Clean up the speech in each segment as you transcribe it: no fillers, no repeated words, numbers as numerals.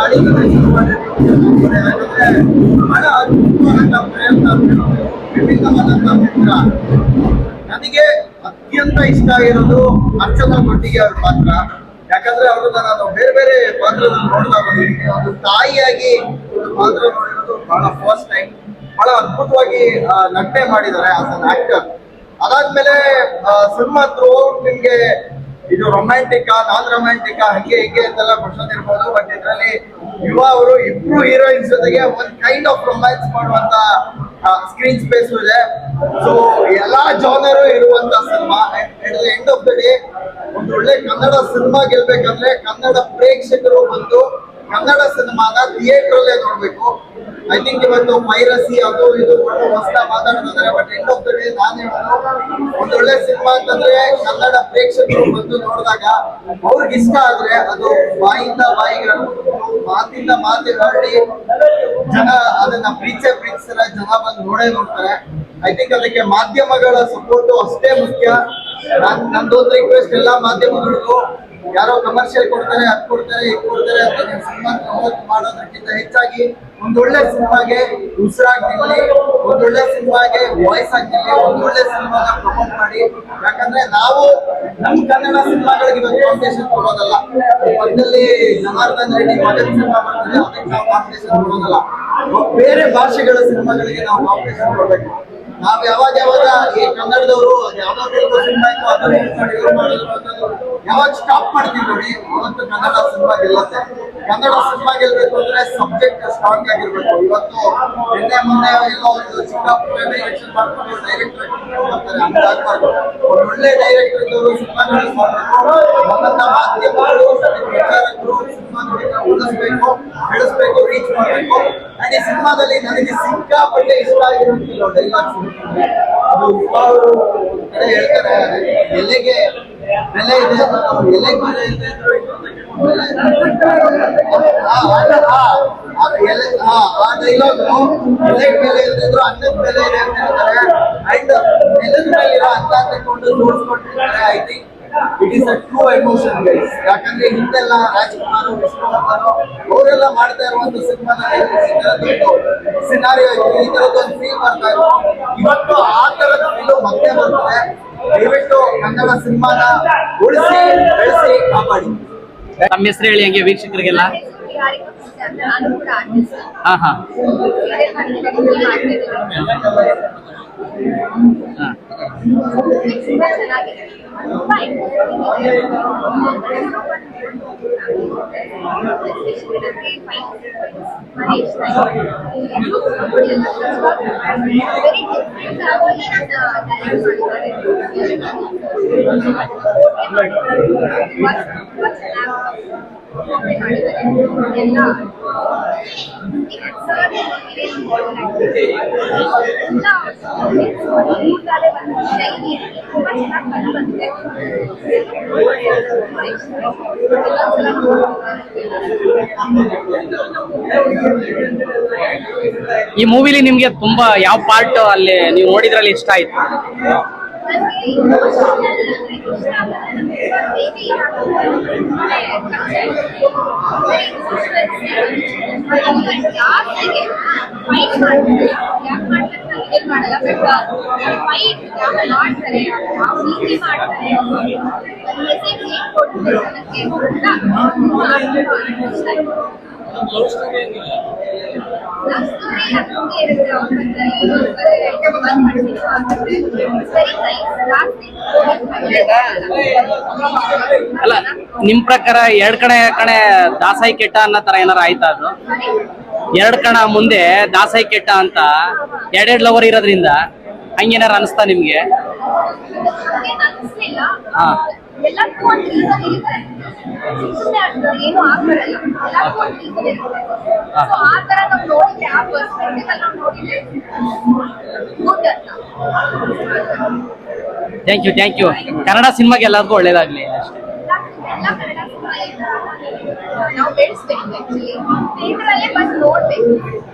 ದಾಳಿಗಳನ್ನ ಶುರು ಮಾಡಿರ್ತಾರೆ. ಯಾಕಂದ್ರೆ ಬಹಳ ಅದ್ಭುತವಾದಂತ ಪ್ರಯತ್ನ, ವಿಭಿನ್ನವಾದಂತ ಚಿತ್ರ. ನನಗೆ ಅತ್ಯಂತ ಇಷ್ಟ ಆಗಿರೋದು ಅರ್ಚನಾ ಕೊಟ್ಟಿಗೆ ಅವ್ರ ಪಾತ್ರ. ಯಾಕಂದ್ರೆ ಅವ್ರನ್ನ ನಾನು ಬೇರೆ ಬೇರೆ ಪಾತ್ರದಲ್ಲಿ ನೋಡ್ತಾ ಬಂದಿದ್ದೀನಿ. ಒಂದು ತಾಯಿಯಾಗಿ ಒಂದು ಪಾತ್ರ ನೋಡಿರೋದು ಬಹಳ ಫಸ್ಟ್ ಟೈಮ್. ಬಹಳ ಅದ್ಭುತವಾಗಿ ನಟನೆ ಮಾಡಿದ್ದಾರೆ ಆಸ್ ಅನ್ ಆಕ್ಟರ್. ಅದಾದ್ಮೇಲೆ ಸಿನಿಮಾ ಥ್ರೂ ನಿಮ್ಗೆ ಇದು ರೊಮ್ಯಾಂಟಿಕಾ ನಾನ್ ರೊಮ್ಯಾಂಟಿಕಾ ಹಂಗೆ ಹಿಂಗೆ ಅಂತೆಲ್ಲ ಕ್ವಶನ್ ಇರ್ಬೋದು. ಬಟ್ ಇದರಲ್ಲಿ ಯುವ ಅವರು ಇಬ್ರು ಹೀರೋಯಿನ್ಸ್ ಜೊತೆಗೆ ಒಂದ್ ಕೈಂಡ್ ಆಫ್ ರೊಮ್ಯಾನ್ಸ್ ಮಾಡುವಂತ ಸ್ಕ್ರೀನ್ ಸ್ಪೇಸ್ ಇದೆ. ಸೊ ಎಲ್ಲಾ ಜಾನರು ಇರುವಂತ cinema. At the end of the day ಒಂದು ಒಳ್ಳೆ ಕನ್ನಡ ಸಿನಿಮಾ ಗೆಲ್ಬೇಕಂದ್ರೆ ಕನ್ನಡ ಪ್ರೇಕ್ಷಕರು ಬಂದು ಕನ್ನಡ ಸಿನಿಮಾನ ಥಿಯೇಟರ್ ಅಲ್ಲೇ ನೋಡ್ಬೇಕು. ಐ ಥಿಂಕ್ ಇವತ್ತು ಪೈರಸಿ ಅದು ಇದು ಹೊಸ ಮಾತಾಡ್ತಿದ್ದಾರೆ. But end of the day ನಾನು ಹೇಳೋದು ಒಂದು ಒಳ್ಳೆ ಸಿನಿಮಾ ಅಂತಂದ್ರೆ ಕನ್ನಡ ಪ್ರೇಕ್ಷಕರು ಬಂದು ನೋಡಿದಾಗ ಅವ್ರಿಗೆ ಇಷ್ಟ ಆದ್ರೆ ಅದು ಬಾಯಿಂದ ಬಾಯಿಗೆ ಮಾತಿಂದ ಮಾತಿಗೆ ಹರಡಿ ಜನ ಅದನ್ನ ಪ್ರೀತಿಸ್ತಾರೆ. ಜನ ಬಂದು ನೋಡ್ತಾರೆ. ಐ ಥಿಂಕ್ ಅದಕ್ಕೆ ಮಾಧ್ಯಮಗಳ ಸಪೋರ್ಟು ಅಷ್ಟೇ ಮುಖ್ಯ. ನಂದೊಂದು ರಿಕ್ವೆಸ್ಟ್ ಎಲ್ಲಾ ಮಾಧ್ಯಮಗಳಿಗೂ, ಯಾರೋ ಕಮರ್ಷಿಯಲ್ ಕೊಡ್ತಾರೆ ಅದ್ ಕೊಡ್ತಾರೆ ಇದ್ ಕೊಡ್ತಾರೆ ಅಂತ ನೀವು ಸಿನಿಮಾ ಪ್ರಮೋಟ್ ಮಾಡೋದಕ್ಕಿಂತ ಹೆಚ್ಚಾಗಿ ಒಂದೊಳ್ಳೆ ಸಿನಿಮಾಗೆ ಉಸಿರಾಗಿ ನಿಲ್ಲಿ, ಒಂದೊಳ್ಳೆ ಸಿನಿಮಾಗೆ ವಾಯ್ಸ್ ಆಗಿ ನಿಲ್ಲಿ, ಒಂದೊಳ್ಳೆ ಸಿನಿಮಾನ ಪ್ರಮೋಟ್ ಮಾಡಿ. ಯಾಕಂದ್ರೆ ನಾವು ನಮ್ ಕನ್ನಡ ಸಿನಿಮಾಗಳಿಗೆ ಇವತ್ತು ಕಾಂಪಿಟೇಷನ್ ಕೊಡೋದಲ್ಲ. ಮೊದಲಲ್ಲಿ ಜನಾರ್ದನ್ ರೆಡ್ಡಿ ಮಗನ್ ಸಿನಿಮಾ ಬರ್ತದೆ, ಅದಕ್ಕೆ ನಾವು ಕಾಂಪಿಟೇಷನ್ ಕೊಡೋದಲ್ಲ. ಬೇರೆ ಭಾಷೆಗಳ ಸಿನಿಮಾಗಳಿಗೆ ನಾವು ಕಾಂಪಿಟೇಷನ್ ಕೊಡ್ಬೇಕು. ನಾವ್ ಯಾವಾಗ ಈ ಕನ್ನಡದವರು ಯಾವ್ದಾದ್ರು ಸಿನಿಮಾ ಇತ್ತು ಅದನ್ನು ಯಾವಾಗ ಸ್ಟಾಪ್ ಮಾಡ್ತೀವಿ ನೋಡಿ ಅವತ್ತು ಕನ್ನಡ ಸಿನಿಮಾ ಗೆಲ್ಲುತ್ತೆ. ಕನ್ನಡ ಸಿನಿಮಾ ಗೆಲ್ಬೇಕು ಅಂದ್ರೆ ಸಬ್ಜೆಕ್ಟ್ ಸ್ಟ್ರಾಂಗ್ ಆಗಿರ್ಬೇಕು. ಇವತ್ತು ನಿನ್ನೆ ಮೊನ್ನೆ ಎಲ್ಲೋ ಒಂದು ಚಿಕ್ಕ ಡೈರೆಕ್ಷನ್ ಮಾಡ್ಕೊಂಡು ಡೈರೆಕ್ಟರ್ ಮಾಡ್ತಾರೆ, ಹಂಗಾಗ್ಬಾರ್ದು. ಒಂದು ಒಳ್ಳೆ ಡೈರೆಕ್ಟರ್ ಇದ್ದವರು ಸಿನಿಮಾಗಳು ಮಾಡಬೇಕು. ನಮ್ಮನ್ನ ಮಾಧ್ಯಮಗಳು ಪ್ರಚಾರಕರು ಸಿನಿಮಾಗಳನ್ನ ಉಳಿಸ್ಬೇಕು, ಬೆಳೆಸ್ಬೇಕು, ರೀಚ್ ಮಾಡಬೇಕು. ಈ ಸಿನಿಮಾದಲ್ಲಿ ನನಗೆ ಸಿಕ್ಕಾಪಟ್ಟೆ ಇಷ್ಟ ಆಗಿರೋ ಡೈಲಾಗ್ಸ್ ಅದು ಅವರು ಕಡೆ ಹೇಳ್ತಾರೆ, ಎಲೆಗೆ ಬೆಲೆ ಇದೆ, ಎಲೆಗೆ ಬೆಲೆ ಇದೆ ಆ ಡೈಲಾಗ್ ಎಲೆಗೆ ಬೆಲೆ ಇಲ್ದಿದ್ರು ಅನ್ನದ ಬೆಲೆ ಇದೆ ಅಂತ ಹೇಳ್ತಾರೆ. ಅಂಡ್ ನೆಲದ ಮೇಲೆ ಇರೋ ಅನ್ನ ತಗೊಂಡು ಜೋಡಿಸ್ಕೊಂಡಿರ್ತಾರೆ. I think it is a true emotion guys. ಯಾಕಂದ್ರೆ ಹಿಂದೆಲ್ಲ ರಾಜ್ಕುಮಾರ್ ವಿಷ್ಣುವರ್ಧನ್ ಅವರೆಲ್ಲ ಮಾಡ್ತಾ ಇರುವಂತ ಸಿನಿಮಾದಲ್ಲಿ ಸಿನಾರಿಯೋ ಈ ತರದೊಂದು ಫೀಲ್ ಬರ್ತಾ ಇತ್ತು. ಇವತ್ತು ಆ ತರದ ಫೀಲು ಮತ್ತೆ ಬರ್ತದೆ. ದಯವಿಟ್ಟು ಕನ್ನಡ ಸಿನಿಮಾನ ಉಳಿಸಿ ಬೆಳೆಸಿ ಕಾಪಾಡಿ. ತಮ್ಮ ಹೆಸರು ಹೇಳಿ ಹಂಗೆ ವೀಕ್ಷಕರಿಗೆಲ್ಲ. ಹಾ ಹಾ ಈ ಮೂವಿಲಿ ನಿಮ್ಗೆ ತುಂಬಾ ಯಾವ ಪಾರ್ಟ್ ಅಲ್ಲಿ ನೀವು ನೋಡಿದ್ರಲ್ಲಿ ಇಷ್ಟ ಆಯ್ತು? ಅಲ್ಲ, ನಿಮ್ ಪ್ರಕಾರ ಎರಡ್ ಕಣೆ ದಾಸಾಯಿ ಕೆಟ್ಟ ಅನ್ನೋ ತರ ಏನಾರ ಆಯ್ತಾ? ಅದು ಎರಡ್ ಕಣ ಮುಂದೆ ದಾಸಾಯಿ ಕೆಟ್ಟ ಅಂತ ಎರಡೆರಡು ಲವರ್ ಇರೋದ್ರಿಂದ ಹಂಗೇನಾರ ಅನಿಸ್ತಾ ನಿಮ್ಗೆ? ಹಾ ಥ್ಯಾಂಕ್ ಯು. ಕನ್ನಡ ಸಿನಿಮಾಗೆ ಎಲ್ಲರಿಗೂ ಒಳ್ಳೇದಾಗ್ಲಿ. ನಾವು ಬೆಳೆಸ್ಬೇಕು ಆಕ್ಚುಲಿ ಥಿಯೇಟರಲ್ಲೇ ಬಂದು ನೋಡ್ಬೇಕು.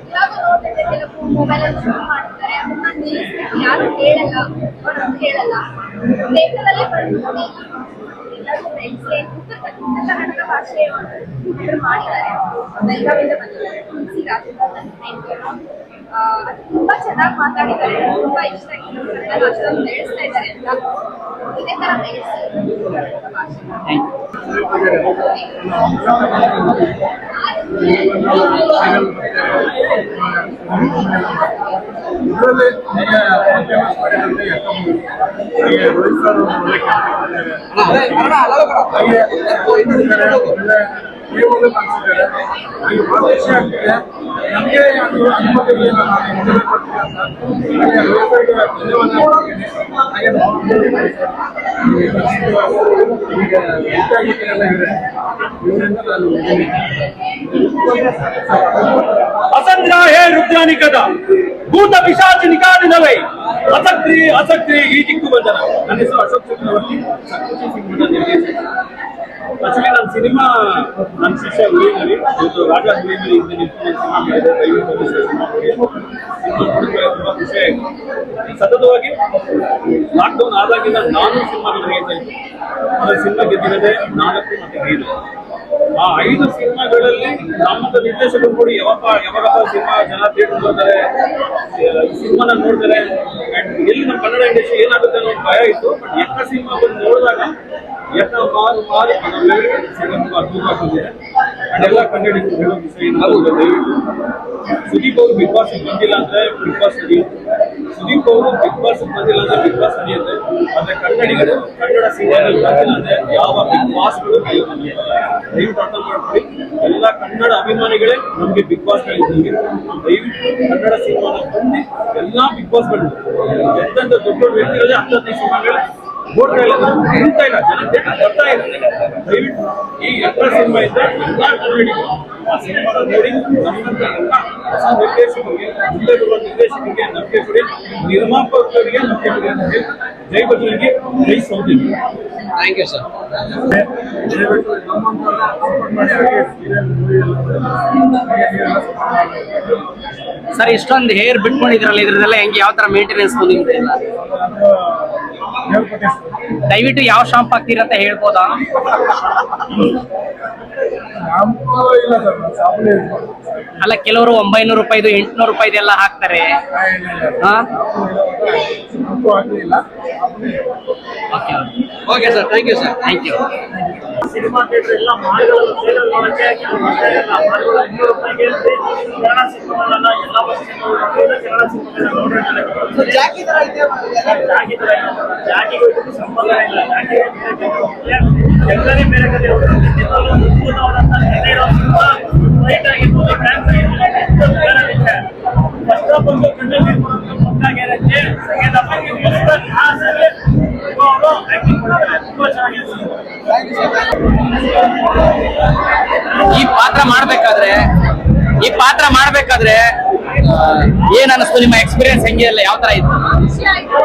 ಇವಾಗ ನೋಡ್ಬೇಕು ಕೆಲವು ಮೊಬೈಲಲ್ಲಿ ಶುರು ಮಾಡ್ತಾರೆ, ಅದನ್ನ ನಿಲ್ಲಿಸ್ಬೇಕು. ಯಾರು ಹೇಳಲ್ಲ, ಅವ್ರು ಹೇಳಲ್ಲ. ಥಿಯೇಟರಲ್ಲೇ ಬಂದು ನೋಡಿ. ಎಲ್ಲರೂ ಬೆಳೆಸಿ ಕನ್ನಡ ಭಾಷೆ ಇವ್ರು ಮಾಡಿದ್ದಾರೆ. ಬೆಳಗಾವಿಯಿಂದ ಬಂದಿದ್ದಾರೆ ತುಳಸಿ ರಾಜೇಂದ್ರ ಅದು ತುಂಬಾ ಚೆನ್ನಾಗಿ ಮಾತಾಡಿದ್ದಾರೆ. ನಂಗೆ ತುಂಬಾ ಇಷ್ಟ ಆಯ್ತು. ನಮ್ಮ ಕನ್ನಡ ಭಾಷೆಯನ್ನು ಬೆಳೆಸ್ತಾ ಇದ್ದಾರೆ ಅಂತ. ಇದೇ ತರ ಬೆಳೆಸಿ ಭಾಷೆ. ಇದರಲ್ಲಿ ಫೇಮಸ್ ಮಾಡಿದಂತೆ ರೋಹಿತ್ ಸರ್ ಒಳ್ಳೆ ಕಾಣಿಸಿದ್ದಾರೆ. ಹಾಗೆ ಬಹಳ ಖುಷಿ ಆಗ್ತಿದೆ ನಮಗೆ. ಅದು ಅನುಮತಿಗಳಿಲ್ಲ, ನಾನು ಇಂಟರ್ವ್ಯೂ ಕೊಡ್ತೀನಿ ಅಂತ. ಹಾಗೆ ರೋಹಿತ್ ಸರ್ಗೆ ಧನ್ಯವಾದ ಹೇಳ್ತೀನಿ. ಹಾಗೆ ಇವರಿಂದ ನಾನು असंग्रह है रुद्रानी कदा भूत पिशाच निकालिनवै असक्ति ಈ ದಿಕ್ಕು ಬಂದನ. ನನ್ನ ಹೆಸರು ಅಶೋಕ್ ಚಕ್ರವರ್ತಿ, ಸಕೃತಿ ಸಿಂಹದ ನಿರ್ದೇಶಕ. ಆಕ್ಚುಲಿ ನನ್ನ ಸಿನಿಮಾ ನನ್ನ ಶಿಷ್ಯ ಹುಲಿಮರಿ ಇವತ್ತು ರಾಜ ಹುಲಿಮರಿ ಇಂದ ನಿಂತು ಸಿನಿಮಾ ಮಾಡಿದೆ. ದಯವಿಟ್ಟು ಸಿನಿಮಾ ನೋಡಿ. ತುಂಬಾ ಖುಷಿ ಆಯಿತು. ಸತತವಾಗಿ ಲಾಕ್ಡೌನ್ ಆದಾಗಿಂದ 4 ಸಿನಿಮಾಗಳು ರಿಲೀಸ್ ಆಯಿತು. ಅದರ ಸಿನಿಮಾ ಗೆದ್ದಿರೋದೆ 4 ಮತ್ತೆ 5. ಆ 5 ಸಿನಿಮಾಗಳಲ್ಲಿ ನಮ್ಮಂತ ನಿರ್ದೇಶಕರು ಕೂಡ ಯಾವಾಗಪ್ಪ ಸಿನಿಮಾ ಜನ ಥಿಯೇಟರ್ ಬರ್ತಾರೆ, ಸಿನಿಮಾನ ನೋಡ್ತಾರೆ, ಎಲ್ಲಿ ನಮ್ಮ ಕನ್ನಡ ಇಂಡಸ್ಟ್ರಿ ಏನಾಗುತ್ತೆ ಅನ್ನೋ ಭಯ ಇತ್ತು. ಬಟ್ ಎಕ್ಕ ಸಿನಿಮಾ ಬಂದು ನೋಡಿದಾಗ ಎಕ್ಕ ಮಾರು ಅದ್ಭುತವಾಗಿದೆ. ಅದೆಲ್ಲ ಕನ್ನಡಿಗರು ಹೇಳೋ ವಿಷಯ ಏನಾದ್ರು ದಯವಿಟ್ಟು ಸುದೀಪ್ ಅವರು ಬಿಗ್ ಬಾಸ್ ಬಂದಿಲ್ಲ ಅಂದ್ರೆ ಬಿಗ್ ಬಾಸ್ ನಡೆಯುತ್ತೆ. ಸುದೀಪ್ ಅವರು ಬಿಗ್ ಬಾಸ್ ಬಂದಿಲ್ಲ ಅಂದ್ರೆ ಬಿಗ್ ಬಾಸ್ ನಡೆಯುತ್ತೆ. ಆದ್ರೆ ಕನ್ನಡಿಗರು ಕನ್ನಡ ಸಿನಿಮಾದಲ್ಲಿ ಬಂದಿಲ್ಲ ಅಂದ್ರೆ ಯಾವ ಬಿಗ್ ಬಾಸ್ಗಳು ದಯವಿಟ್ಟು ಅರ್ಥ ಮಾಡ್ಕೊಳ್ಳಿ. ಎಲ್ಲ ಕನ್ನಡ ಅಭಿಮಾನಿಗಳೇ ನಮ್ಗೆ ಬಿಗ್ ಬಾಸ್ ಗಳಿದ್ದಂಗೆ. ದಯವಿಟ್ಟು ಕನ್ನಡ ಸಿನಿಮಾನ ಬಂದು ಎಲ್ಲಾ ಬಿಗ್ ಬಾಸ್ ಗಳು ಎಂತೆಂತ ದೊಡ್ಡ ವ್ಯಕ್ತಿಗಳೇ 10 ಸಿನಿಮಾಗಳು ನೋಡ್ತಾ ಇಲ್ಲ, ನಿಲ್ತಾ ಇಲ್ಲ, ಜನ ಬರ್ತಾ ಇಲ್ಲ. ದಯವಿಟ್ಟು ಈ ಎಲ್ಲ ಸಿನಿಮಾ ಇದ್ದ ಎಲ್ಲಾ ಕನ್ನಡಿಗರು ಆ ಸಿನಿಮಾನ ನೋಡಿ ನಮ್ಮಂತ ಎಲ್ಲ ಹೊಸ ನಿರ್ದೇಶಕರಿಗೆ, ಮುಂದೆ ಬರುವ ನಿರ್ದೇಶಕರಿಗೆ ನಂಬಿಕೆ ಕೊಡಿ, ನಿರ್ಮಾಪಕರಿಗೆ ನಂಬಿಕೆ ಕೊಡಿ ಅಂತ ಹೇಳಿ ಜೈ ಬಜರಂಗಿ, ಜೈ ಸೌದಿಗೆ. Thank you sir. ದಯವಿಟ್ಟು ನಮ್ಮಂತೆಲ್ಲ ಸಪೋರ್ಟ್ ಮಾಡಿ. ಹಾಗೆ ಸೀರಿಯಲ್ ಮೂವಿ ಸರ್ ಇಷ್ಟೊಂದು ಹೇರ್ ಬಿಟ್ಕೊಂಡಿದ್ರಲ್ಲ, ಇದ್ರದೆಲ್ಲ ಹೆಂಗೆ ಯಾವ ತರ ಮೇಂಟೆನೆನ್ಸ್ ಬಂದಿದೆ ಇಲ್ಲ? ಹೇಳ್ಕೊಟ್ಟೆ ದಯವಿಟ್ಟು ಯಾವ ಶಾಂಪ್ ಹಾಕ್ತೀರ ಅಂತ ಹೇಳ್ಬೋದಾ? ಶಾಂಪೂ ಇಲ್ಲ ಸರ್, ನಾನು ಸಾಬೂನೇ ಯೂಸ್ ಮಾಡ್ತೀನಿ. ಅಲ್ಲ, ಕೆಲವರು 900 ರೂಪಾಯಿದು 800 ರೂಪಾಯಿದೆಲ್ಲ ಹಾಕ್ತಾರೆ. ಹಾ, ಶಾಂಪೂ ಹಾಕಲಿಲ್ಲ. Okay okay sir, thank you sir, thank you. Cinema theatre ಎಲ್ಲ ಮಾಲ್ಗಳಲ್ಲಿ ಸೇಲ್ ಮಾಡೋಕ್ಕೆ ಕೆಲವು ಮಾಲ್ಗಳು 500 ರೂಪಾಯಿಗೆ ಕನ್ನಡ ಸಿನಿಮಾಗಳನ್ನ ಎಲ್ಲ ಕನ್ನಡ ಸಿನಿಮಾಗಳನ್ನ ನೋಡಿರ್ತಾರೆ. ಜಾಗಿಗೂ ಇದಕ್ಕೂ ಸಂಬಂಧ ಇಲ್ಲ. ಎಲ್ಲರೇ ಬೇರೆ ಕಡೆ ಅದ್ಭುತವಾದಂತ ಕಥೆ ಇರೋ ಸಿನಿಮಾ. ಫೈಟ್ ಆಗಿರ್ಬೋದು, ಡ್ಯಾನ್ಸ್ ಆಗಿರ್ಬೋದು, ಬೇರೆ ವಿಷಯ. ಫಸ್ಟ್ ಆಫ್ ಒಂದು ಕಣ್ಣಲ್ಲಿ ಪಕ್ಕ ಗ್ಯಾರಂಟಿ. ಸೆಕೆಂಡ್ ಆಫ್ ಅವರು ಆಕ್ಟಿಂಗ್ ಮಾಡ್ತಾರೆ. ತುಂಬಾ ಚೆನ್ನಾಗಿದೆ. ಈ ಪಾತ್ರ ಮಾಡ್ಬೇಕಾದ್ರೆ ಏನ್ ಅನಿಸ್ತು? ನಿಮ್ಮ ಎಕ್ಸ್ಪೀರಿಯನ್ಸ್ ಹೆಂಗೆ ಇಲ್ಲ, ಯಾವ ತರ ಇತ್ತು? ಖುಷಿ ಆಯ್ತು.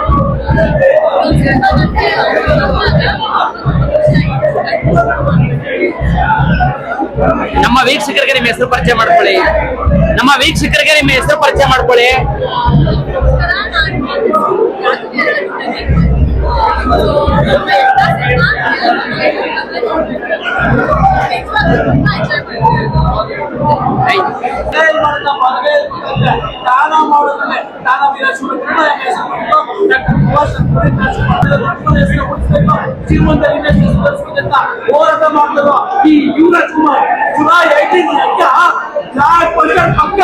ನಮ್ಮ ವೀಕ್ಷಕರಿಗೆ ನಿಮ್ಮ ಹೆಸರು ಪರಿಚಯ ಮಾಡ್ಕೊಳ್ಳಿ. ದಾನ ಮಾಡೋದನ್ನೇ ದಾನವೀರ ಜೀವನದಲ್ಲಿ ಹೋರಾಟ ಮಾಡಿದ್ರು ಈ ಯುವರಾಜ್ ಕುಮಾರ್ ಜುಲೈ 18 ಪಕ್ಕ